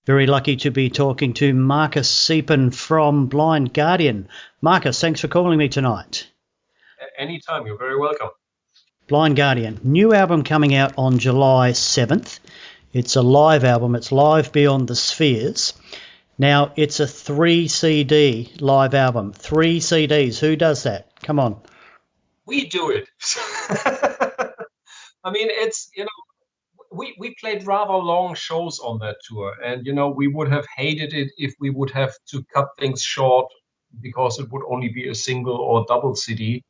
Very lucky to be talking to Marcus Siepen from Blind Guardian. Marcus, thanks for calling me tonight. Anytime, you're very welcome. Blind Guardian, new album coming out on July 7th. It's a live album. It's Live Beyond the Spheres. Now, it's a 3 CD live album. 3 CDs. Who does that? Come on. We do it. I mean, we played rather long shows on that tour, and we would have hated it if we would have to cut things short because it would only be a single or double CD.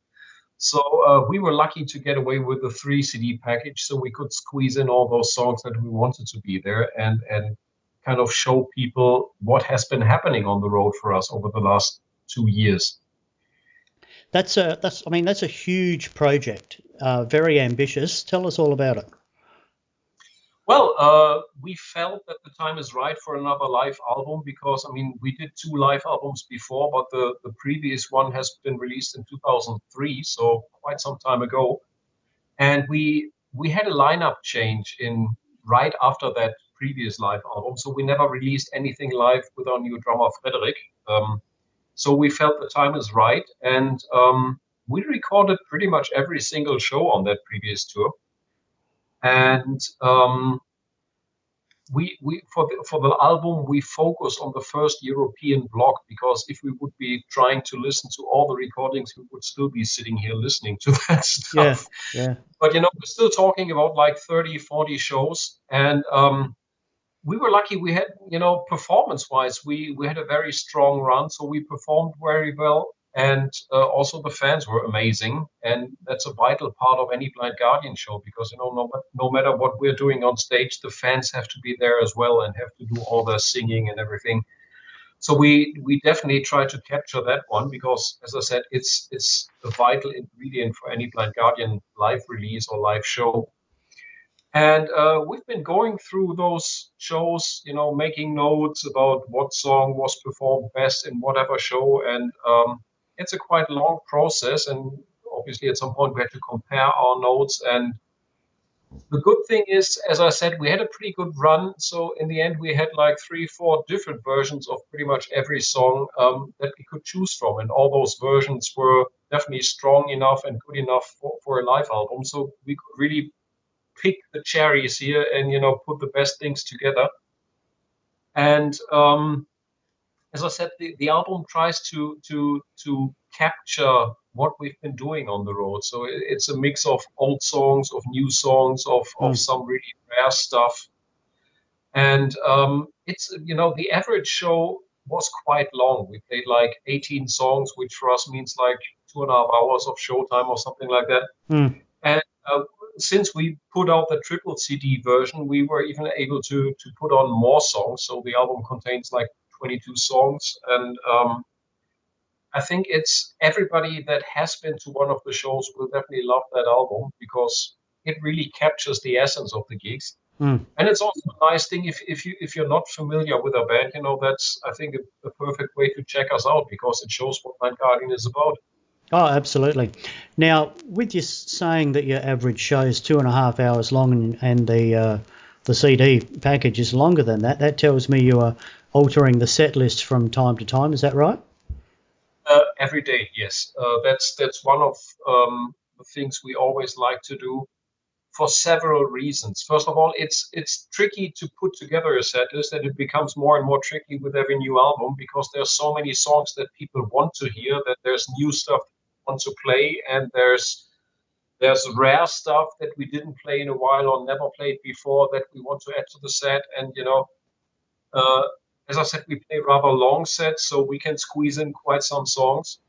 So we were lucky to get away with the 3 CD package, so we could squeeze in all those songs that we wanted to be there and kind of show people what has been happening on the road for us over the last 2 years. That's a huge project. Very ambitious. Tell us all about it. Well, we felt that the time is right for another live album because, I mean, we did 2 live albums before, but the previous one has been released in 2003, so quite some time ago. And we had a lineup change in right after that previous live album, so we never released anything live with our new drummer Frederick. So we felt the time is right, and we recorded pretty much every single show on that previous tour. And we for the album we focused on the first European block because if we would be trying to listen to all the recordings, we would still be sitting here listening to that stuff. Yeah. But we're still talking about like 30, 40 shows, and we were lucky. We had, performance-wise, we had a very strong run, so we performed very well, and also the fans were amazing, and that's a vital part of any Blind Guardian show because no matter what we're doing on stage, the fans have to be there as well and have to do all their singing and everything. So we definitely try to capture that one because, as I said, it's a vital ingredient for any Blind Guardian live release or live show. And we've been going through those shows, making notes about what song was performed best in whatever show. And it's a quite long process. And obviously, at some point, we had to compare our notes. And the good thing is, as I said, we had a pretty good run. So in the end, we had like 3, 4 different versions of pretty much every song that we could choose from. And all those versions were definitely strong enough and good enough for a live album. So we could really pick the cherries here and put the best things together. And as I said, the album tries to capture what we've been doing on the road. So it's a mix of old songs, of new songs, of some really rare stuff. And it's the average show was quite long. We played like 18 songs, which for us means like 2.5 hours of showtime or something like that. And since we put out the triple CD version, we were even able to put on more songs. So the album contains like 22 songs. And I think it's everybody that has been to one of the shows will definitely love that album because it really captures the essence of the gigs. And it's also a nice thing if you're not familiar with our band, that's I think a perfect way to check us out because it shows what Blind Guardian is about. Oh, absolutely. Now, with you saying that your average show is 2.5 hours long and the CD package is longer than that, that tells me you are altering the set list from time to time. Is that right? Every day, yes. That's one of the things we always like to do for several reasons. First of all, it's tricky to put together a set list, and it becomes more and more tricky with every new album because there's so many songs that people want to hear that there's new stuff want to play, and there's rare stuff that we didn't play in a while or never played before that we want to add to the set. And uh, as I said, we play rather long sets, so we can squeeze in quite some songs.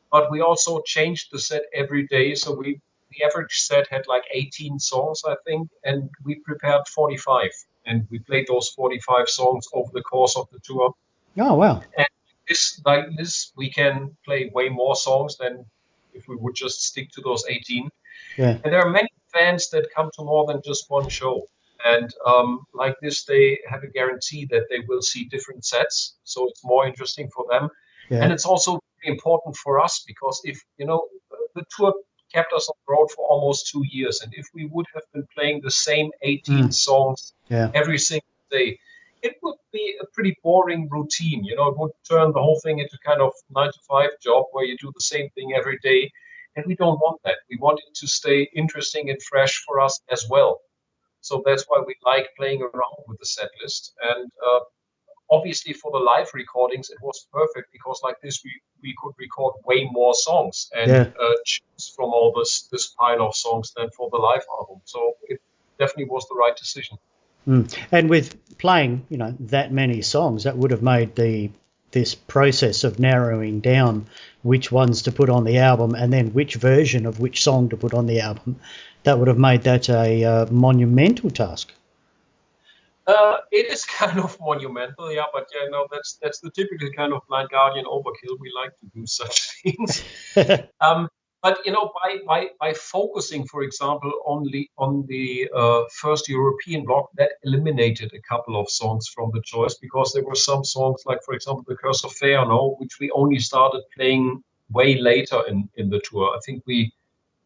But we also changed the set every day, so the average set had like 18 songs, I think, and we prepared 45, and we played those 45 songs over the course of the tour. Oh, wow. And like this, we can play way more songs than if we would just stick to those 18. Yeah. And there are many fans that come to more than just one show. And like this, they have a guarantee that they will see different sets. So it's more interesting for them. Yeah. And it's also important for us because if, the tour kept us on the road for almost 2 years. And if we would have been playing the same 18 songs every single day, it would be a pretty boring routine. It would turn the whole thing into kind of 9 to 5 job where you do the same thing every day. And we don't want that. We want it to stay interesting and fresh for us as well. So that's why we like playing around with the set list. And obviously for the live recordings, it was perfect because like this, we could record way more songs and Yeah. choose from all this pile of songs than for the live album. So it definitely was the right decision. And with playing, that many songs, that would have made this process of narrowing down which ones to put on the album and then which version of which song to put on the album, that would have made that a monumental task. It is kind of monumental, yeah, but that's the typical kind of blind guardian overkill. We like to do such things. Um, but by focusing, for example, only on the first European block, that eliminated a couple of songs from the choice because there were some songs, like for example, The Curse of Fëanor, which we only started playing way later in the tour. I think the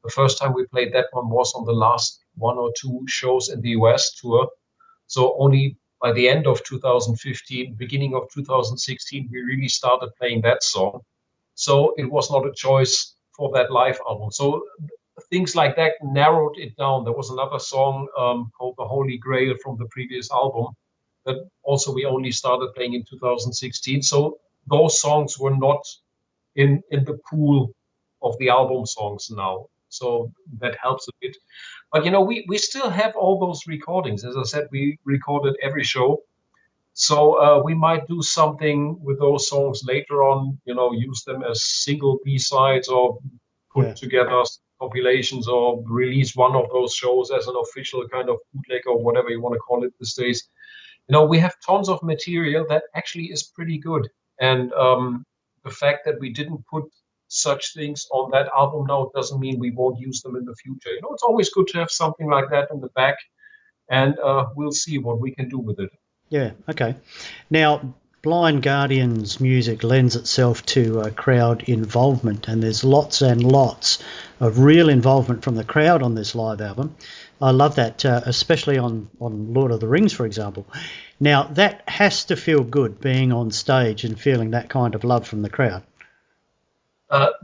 first time we played that one was on the last one or two shows in the US tour. So only by the end of 2015, beginning of 2016, we really started playing that song. So it was not a choice for that live album. So things like that narrowed it down. There was another song called The Holy Grail from the previous album that also we only started playing in 2016. So those songs were not in the pool of the album songs now. So that helps a bit. But we still have all those recordings. As I said, we recorded every show. So we might do something with those songs later on, use them as single B-sides or Yeah. put together compilations or release one of those shows as an official kind of bootleg or whatever you want to call it these days. We have tons of material that actually is pretty good. And the fact that we didn't put such things on that album now doesn't mean we won't use them in the future. It's always good to have something like that in the back, and we'll see what we can do with it. Yeah, okay. Now, Blind Guardian's music lends itself to crowd involvement, and there's lots and lots of real involvement from the crowd on this live album. I love that, especially on Lord of the Rings, for example. Now, that has to feel good, being on stage and feeling that kind of love from the crowd.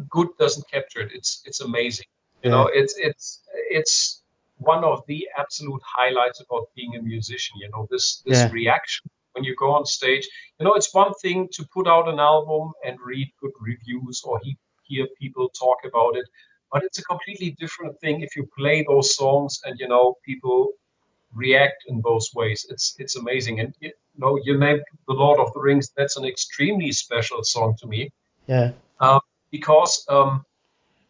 Good doesn't capture it. It's amazing. Yeah. It's one of the absolute highlights about being a musician. This Yeah. reaction when you go on stage. It's one thing to put out an album and read good reviews or hear people talk about it, but it's a completely different thing if you play those songs and people react in those ways. It's amazing. And you named The Lord of the Rings. That's an extremely special song to me. Yeah. Because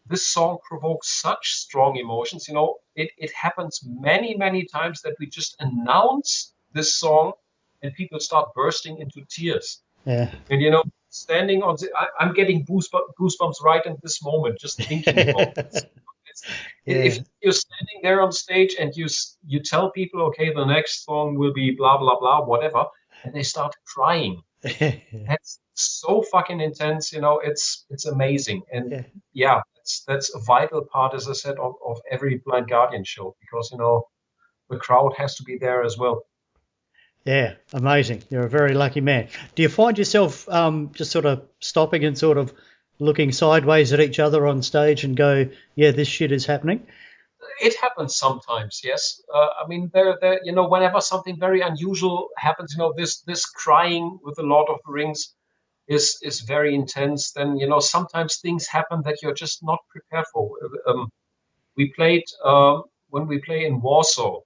this song provokes such strong emotions. It happens many, many times that we just announce this song and people start bursting into tears. Yeah. And, standing on I'm getting goosebumps right in this moment, just thinking about this. Yeah. If you're standing there on stage and you tell people, okay, the next song will be blah, blah, blah, whatever, and they start crying. That's so fucking intense, it's amazing. And Yeah. that's a vital part, as I said, of every Blind Guardian show, because the crowd has to be there as well. Yeah, amazing. You're a very lucky man. Do you find yourself just sort of stopping and sort of looking sideways at each other on stage and go, yeah, this shit is happening? It happens sometimes, yes. I mean, whenever something very unusual happens, this crying with the Lord of the Rings is very intense. Then sometimes things happen that you're just not prepared for. We played when we play in Warsaw,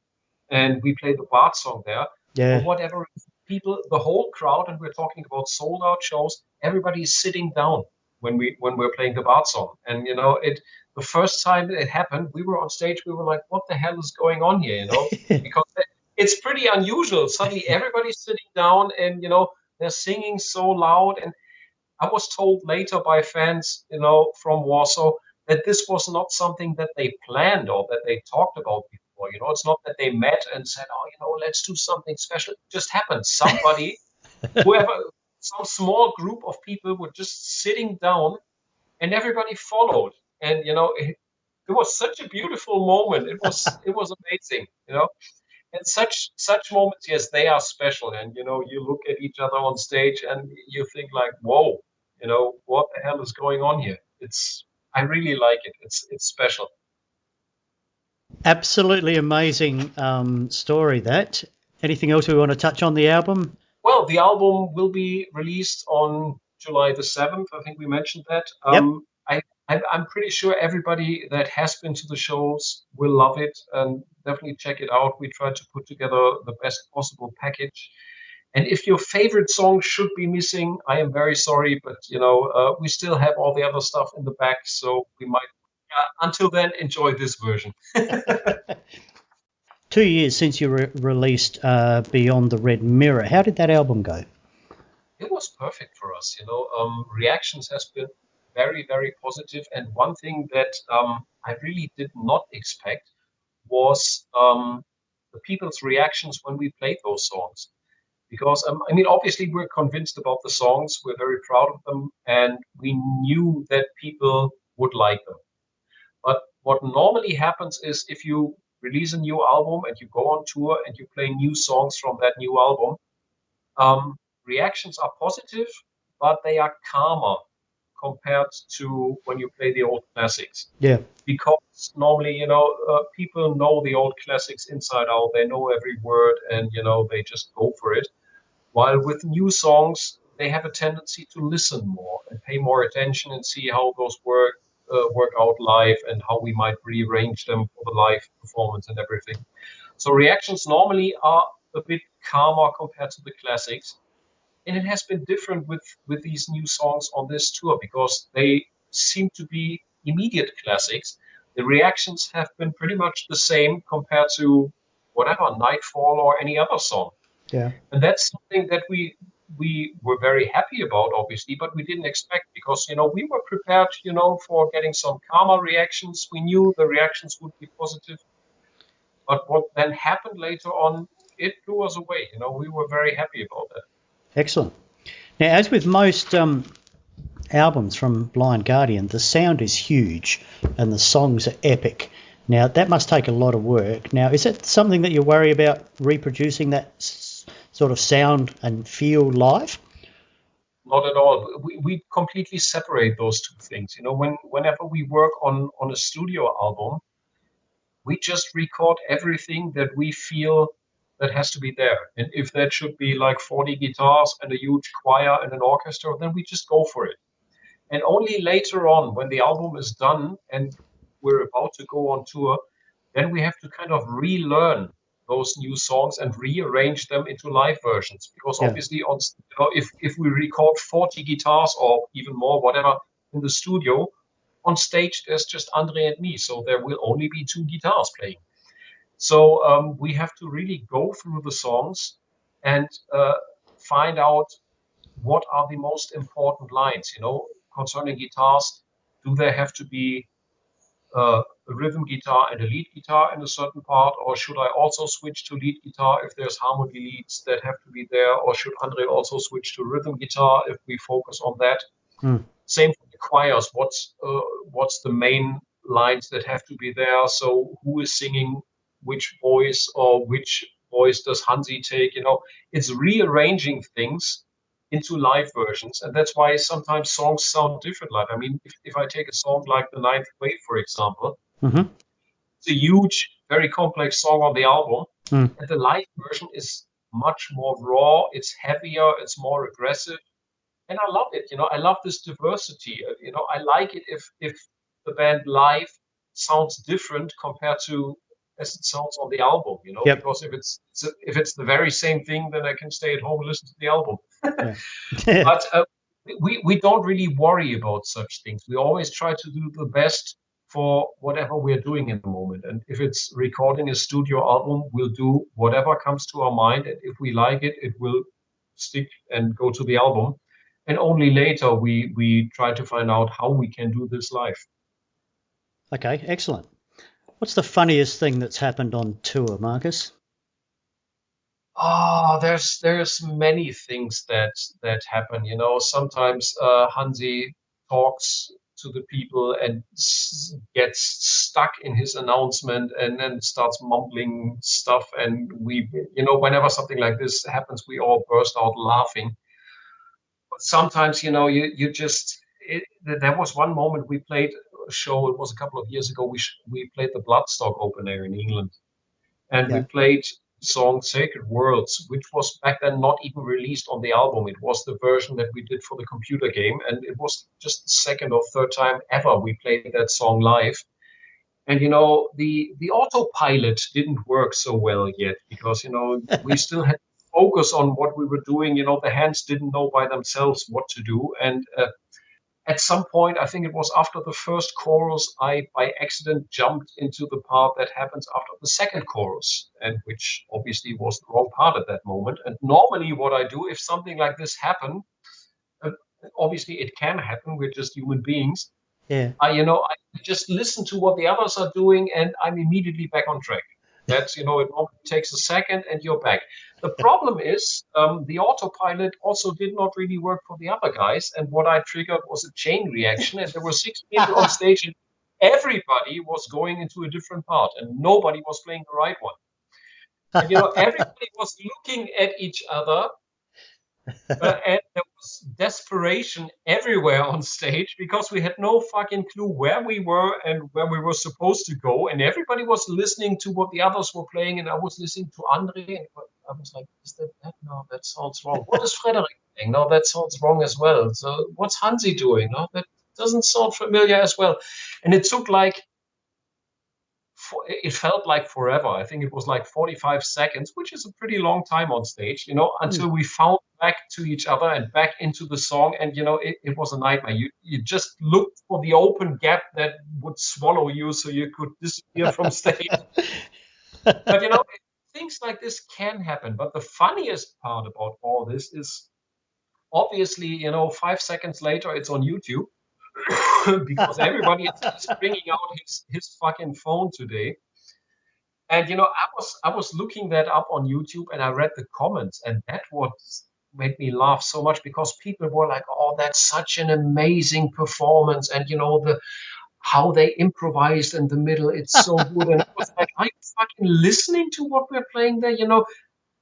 and we play the Bard song there. For Yeah. whatever reason, people, the whole crowd, and we're talking about sold out shows, everybody is sitting down when we're playing the Bard song. And the first time it happened, we were on stage, we were like, what the hell is going on here? Because it's pretty unusual. Suddenly everybody's sitting down and they're singing so loud. And I was told later by fans, from Warsaw, that this was not something that they planned or that they talked about before. It's not that they met and said, oh, let's do something special. It just happened. Somebody, whoever, some small group of people were just sitting down and everybody followed. And, it was such a beautiful moment. It was amazing. And such moments, yes, they are special. And you look at each other on stage and you think like, whoa, what the hell is going on here? I really like it. It's special. Absolutely amazing story that. Anything else we want to touch on the album? Well, the album will be released on July the 7th. I think we mentioned that. Yep. I'm pretty sure everybody that has been to the shows will love it and definitely check it out. We tried to put together the best possible package. And if your favorite song should be missing, I am very sorry, but we still have all the other stuff in the back, so we might. Until then, enjoy this version. 2 years since you released Beyond the Red Mirror. How did that album go? It was perfect for us. Reactions has been very, very positive. And one thing that I really did not expect was the people's reactions when we played those songs. Because, I mean, obviously, we're convinced about the songs, we're very proud of them, and we knew that people would like them. But what normally happens is if you release a new album and you go on tour and you play new songs from that new album, reactions are positive, but they are calmer compared to when you play the old classics. Yeah. Because normally, people know the old classics inside out. They know every word, and they just go for it. While with new songs, they have a tendency to listen more and pay more attention and see how those work out live and how we might rearrange them for the live performance and everything. So reactions normally are a bit calmer compared to the classics, and it has been different with these new songs on this tour because they seem to be immediate classics. The reactions have been pretty much the same compared to whatever Nightfall or any other song. Yeah. And that's something that we were very happy about, obviously, but we didn't expect because we were prepared, for getting some calmer reactions. We knew the reactions would be positive, but what then happened later on, it blew us away. We were very happy about that. Excellent. Now, as with most albums from Blind Guardian, the sound is huge and the songs are epic. Now, that must take a lot of work. Now, is it something that you worry about reproducing that sort of sound and feel live? Not at all. We completely separate those two things. Whenever we work on a studio album, we just record everything that we feel that has to be there. And if that should be like 40 guitars and a huge choir and an orchestra, then we just go for it. And only later on, when the album is done and we're about to go on tour, then we have to kind of relearn those new songs and rearrange them into live versions. Because Yeah. obviously, if we record 40 guitars or even more, whatever, in the studio, on stage there's just Andre and me, so there will only be two guitars playing. So we have to really go through the songs and find out what are the most important lines, concerning guitars. Do there have to be a rhythm guitar and a lead guitar in a certain part, or should I also switch to lead guitar if there's harmony leads that have to be there, or should Andre also switch to rhythm guitar if we focus on that? Same for the choirs. What's the main lines that have to be there? So who is singing which voice, or which voice does Hansi take? It's rearranging things into live versions, and that's why sometimes songs sound different. Like, I mean, if I take a song like The Ninth Wave, for example, it's a huge, very complex song on the album, and the live version is much more raw. It's heavier. It's more aggressive, and I love it. I love this diversity. I like it if the band live sounds different compared to as it sounds on the album. Yep. Because if it's the very same thing, then I can stay at home and listen to the album. Yeah. But we don't really worry about such things. We always try to do the best for whatever we're doing in the moment. And if it's recording a studio album, we'll do whatever comes to our mind. And if we like it, it will stick and go to the album. And only later we try to find out how we can do this live. Okay, excellent. What's the funniest thing that's happened on tour, Marcus? There's many things that happen. Sometimes Hansi talks to the people and gets stuck in his announcement and then starts mumbling stuff. And we, whenever something like this happens, we all burst out laughing. But sometimes, you just, there was one moment we played a show, it was a couple of years ago, we played the Bloodstock open air in England. And we Yeah. played song Sacred Worlds, which was back then not even released on the album. It was the version that we did for the computer game. And it was just the second or third time ever we played that song live. And, the autopilot didn't work so well yet because, we still had to focus on what we were doing. The hands didn't know by themselves what to do. And at some point, I think it was after the first chorus, I by accident jumped into the part that happens after the second chorus, and which obviously was the wrong part at that moment. And normally, what I do if something like this happens, uh, obviously it can happen. We're just human beings. Yeah. I just listen to what the others are doing, and I'm immediately back on track. That's, it normally takes a second and you're back. The problem is the autopilot also did not really work for the other guys. And what I triggered was a chain reaction. And there were 6 people on stage and everybody was going into a different part and nobody was playing the right one. And, everybody was looking at each other. And there was desperation everywhere on stage because we had no fucking clue where we were and where we were supposed to go. And everybody was listening to what the others were playing. And I was listening to Andre. And I was like, is that? No, that sounds wrong. What is Frederick playing? No, that sounds wrong as well. So what's Hansi doing? No, that doesn't sound familiar as well. And it took it felt like forever. I think it was like 45 seconds, which is a pretty long time on stage, until we found back to each other and back into the song. And, it was a nightmare. You just looked for the open gap that would swallow you so you could disappear from stage. But, things like this can happen. But the funniest part about all this is obviously, 5 seconds later, it's on YouTube. Because everybody is bringing out his fucking phone today. And I was looking that up on YouTube and I read the comments, and that what made me laugh so much because people were like, "Oh, that's such an amazing performance," and how they improvised in the middle, it's so good. And I was like, "Are you fucking listening to what we're playing there?"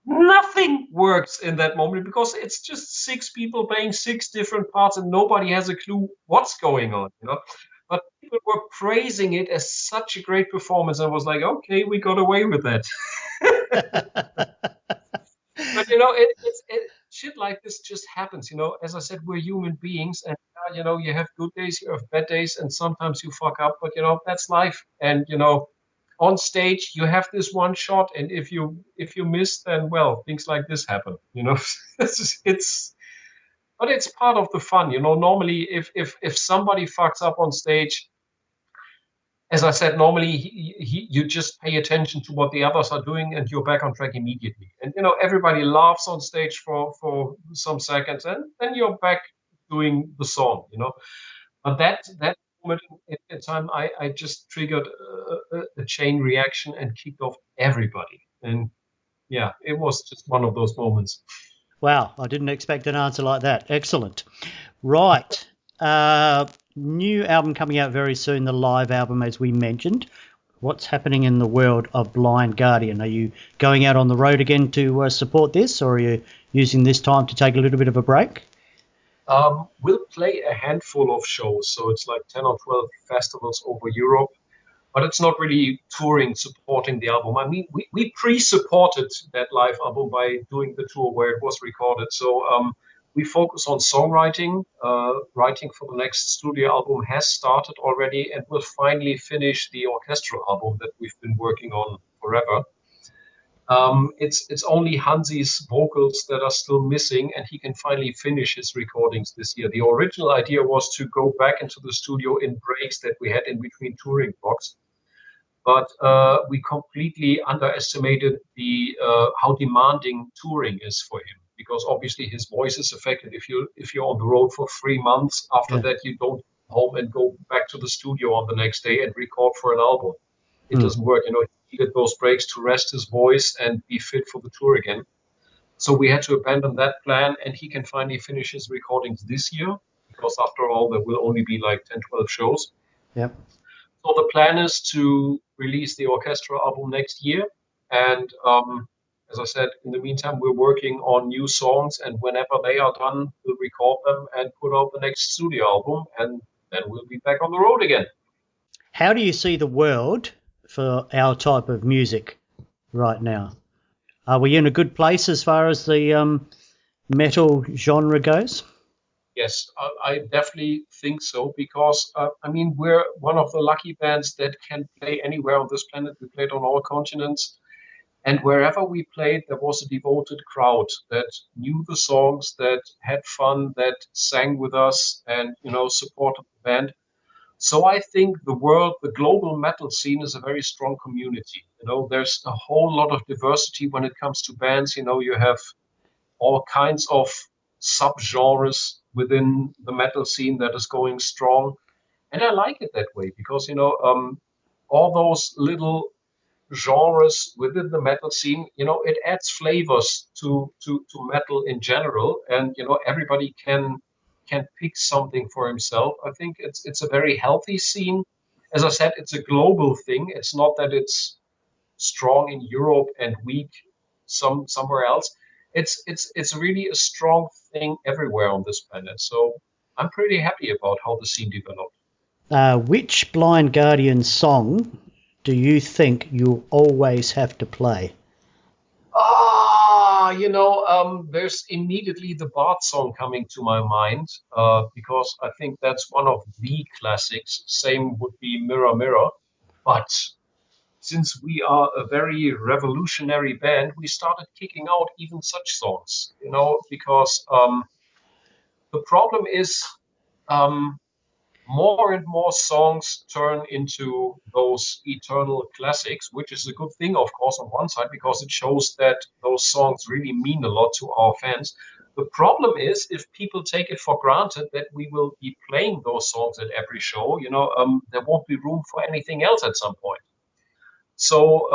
Nothing works in that moment because it's just 6 people playing 6 different parts and nobody has a clue what's going on, But people were praising it as such a great performance. I was like, okay, we got away with that. But shit like this just happens. As I said, we're human beings, and you have good days, you have bad days, and sometimes you fuck up. But that's life, and on stage you have this one shot, and if you miss, then well, things like this happen. But it's part of the fun. Normally if somebody fucks up on stage, as I said, normally you just pay attention to what the others are doing and you're back on track immediately. And everybody laughs on stage for some seconds, and then you're back doing the song. But that moment in time, I just triggered a chain reaction and kicked off everybody. And yeah, it was just one of those moments. Wow, I didn't expect an answer like that. Excellent. Right. New album coming out very soon, the live album, as we mentioned. What's happening in the world of Blind Guardian? Are you going out on the road again to support this, or are you using this time to take a little bit of a break? We'll play a handful of shows, so it's like 10 or 12 festivals over Europe, but it's not really touring supporting the album. I mean, we pre-supported that live album by doing the tour where it was recorded. So we focus on songwriting. Writing for the next studio album has started already, and we'll finally finish the orchestral album that we've been working on forever. It's only Hansi's vocals that are still missing, and he can finally finish his recordings this year. The original idea was to go back into the studio in breaks that we had in between touring blocks, but we completely underestimated the how demanding touring is for him, because obviously his voice is affected if you're on the road for 3 months. After that, you don't go home and go back to the studio on the next day and record for an album. It doesn't work. He needed those breaks to rest his voice and be fit for the tour again. So we had to abandon that plan, and he can finally finish his recordings this year. because after all, there will only be like 10, 12 shows. Yep. So the plan is to release the orchestra album next year. And as I said, in the meantime, we're working on new songs. And whenever they are done, we'll record them and put out the next studio album. And then we'll be back on the road again. How do you see the world for our type of music right now? Are we in a good place as far as the metal genre goes? Yes, I definitely think so because I mean we're one of the lucky bands that can play anywhere on this planet. We played on all continents, and wherever we played, there was a devoted crowd that knew the songs, that had fun, that sang with us, and supported the band. So I think the global metal scene is a very strong community. There's a whole lot of diversity when it comes to bands. You have all kinds of subgenres within the metal scene that is going strong. And I like it that way because, all those little genres within the metal scene, it adds flavors to metal in general. And, everybody can pick something for himself. I think it's a very healthy scene. As I said, it's a global thing. It's not that it's strong in Europe and weak somewhere else. It's really a strong thing everywhere on this planet. So I'm pretty happy about how the scene developed. Which Blind Guardian song do you think you'll always have to play? There's immediately the Bart song coming to my mind because I think that's one of the classics. Same would be Mirror Mirror, but since we are a very revolutionary band, we started kicking out even such songs, because the problem is um, more and more songs turn into those eternal classics, which is a good thing, of course, on one side, because it shows that those songs really mean a lot to our fans. The problem is if people take it for granted that we will be playing those songs at every show, there won't be room for anything else at some point. So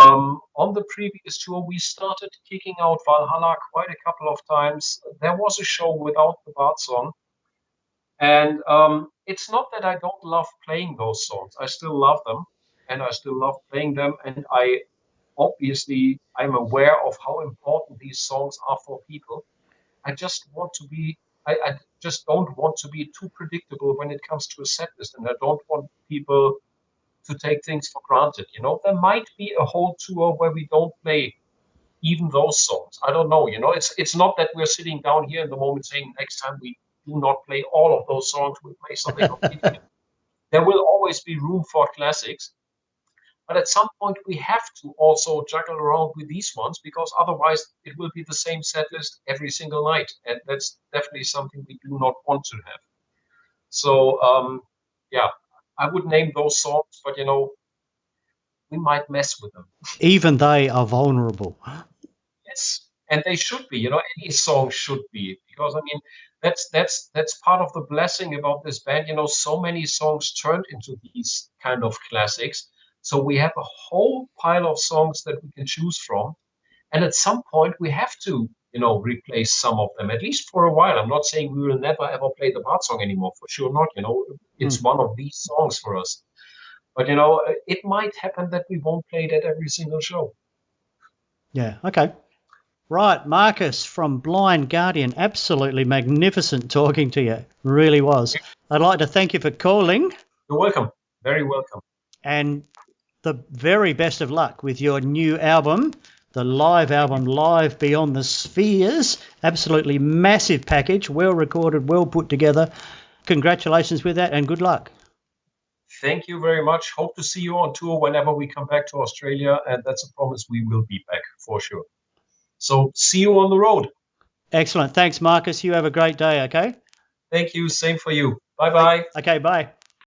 on the previous tour, we started kicking out Valhalla quite a couple of times. There was a show without the Bart song, and it's not that I don't love playing those songs. I still love them, and I still love playing them. And I'm aware of how important these songs are for people. I just want to be. I just don't want to be too predictable when it comes to a set list, and I don't want people to take things for granted. There might be a whole tour where we don't play even those songs. I don't know. It's not that we're sitting down here in the moment saying next time we do not play all of those songs, we play something completely different. There will always be room for classics. But at some point, we have to also juggle around with these ones because otherwise it will be the same set list every single night. And that's definitely something we do not want to have. So, yeah, I would name those songs, but we might mess with them. Even they are vulnerable. Yes, and they should be. Any song should be because I mean that's part of the blessing about this band. So many songs turned into these kind of classics. So we have a whole pile of songs that we can choose from, and at some point we have to replace some of them at least for a while. I'm not saying we will never ever play the Bart song anymore, for sure not. It's one of these songs for us. But it might happen that we won't play it at every single show. Yeah, okay. Right, Marcus from Blind Guardian, absolutely magnificent talking to you. Really was. I'd like to thank you for calling. You're welcome. Very welcome. And the very best of luck with your new album, the live album, Live Beyond the Spheres. Absolutely massive package, well recorded, well put together. Congratulations with that and good luck. Thank you very much. Hope to see you on tour whenever we come back to Australia. And that's a promise, we will be back for sure. So see you on the road. Excellent. Thanks, Marcus. You have a great day, okay? Thank you. Same for you. Bye-bye. Okay, bye.